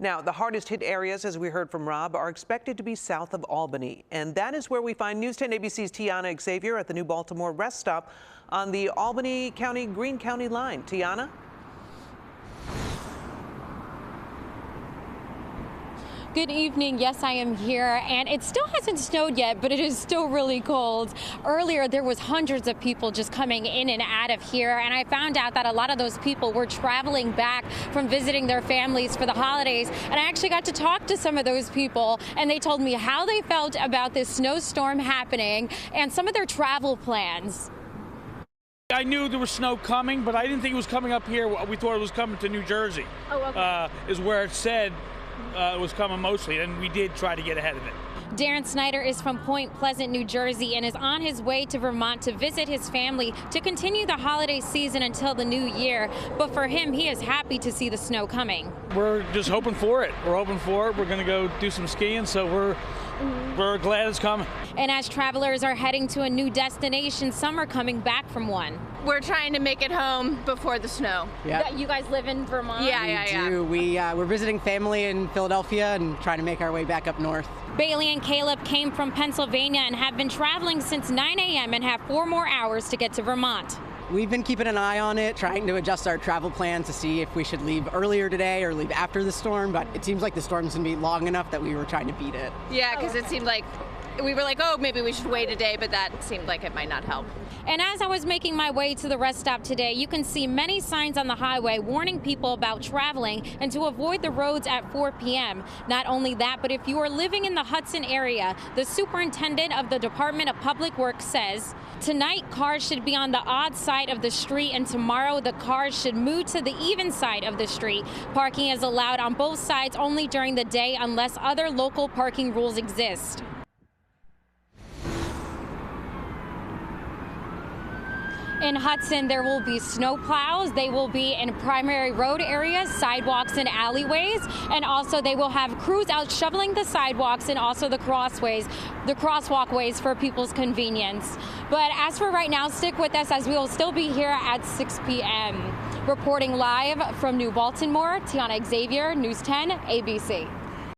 Now, the hardest hit areas, as we heard from Rob, are expected to be south of Albany. And that is where we find News 10 ABC's Tiana Xavier at the new Baltimore rest stop on the Albany County-Greene County line. Tiana? Good evening. Yes, I am here, and it still hasn't snowed yet, but it is still really cold. Earlier, there was hundreds of people just coming in and out of here, and I found out that a lot of those people were traveling back from visiting their families for the holidays, and I actually got to talk to some of those people, and they told me how they felt about this snowstorm happening and some of their travel plans. I knew there was snow coming, but I didn't think it was coming up here. We thought it was coming to New Jersey. Oh, okay. Is where it said it was coming mostly, and we did try to get ahead of it. Darren Snyder is from Point Pleasant, New Jersey, and is on his way to Vermont to visit his family to continue the holiday season until the new year. But for him, he is happy to see the snow coming. We're just hoping for it. We're hoping for it. We're going to go do some skiing, so we're glad it's coming. And as travelers are heading to a new destination, some are coming back from one. We're trying to make it home before the snow. Yeah. You guys live in Vermont? Yeah. We're visiting family in Philadelphia and trying to make our way back up north. Bailey and Caleb came from Pennsylvania and have been traveling since 9 a.m. and have 4 more hours to get to Vermont. We've been keeping an eye on it, trying to adjust our travel plans to see if we should leave earlier today or leave after the storm, but it seems like the storm's going to be long enough that we were trying to beat it. Yeah, because it seemed like we were like, oh, maybe we should wait a day, but that seemed like it might not help. And as I was making my way to the rest stop today, you can see many signs on the highway warning people about traveling and to avoid the roads at 4 p.m. Not only that, but if you are living in the Hudson area, the superintendent of the Department of Public Works says, tonight cars should be on the odd side of the street, and tomorrow the cars should move to the even side of the street. Parking is allowed on both sides only during the day unless other local parking rules exist. In Hudson, there will be snow plows. They will be in primary road areas, sidewalks and alleyways, and also they will have crews out shoveling the sidewalks and also the crosswalkways for people's convenience. But as for right now, stick with us as we will still be here at 6 p.m. Reporting live from New Baltimore, Tiana Xavier, News 10 ABC.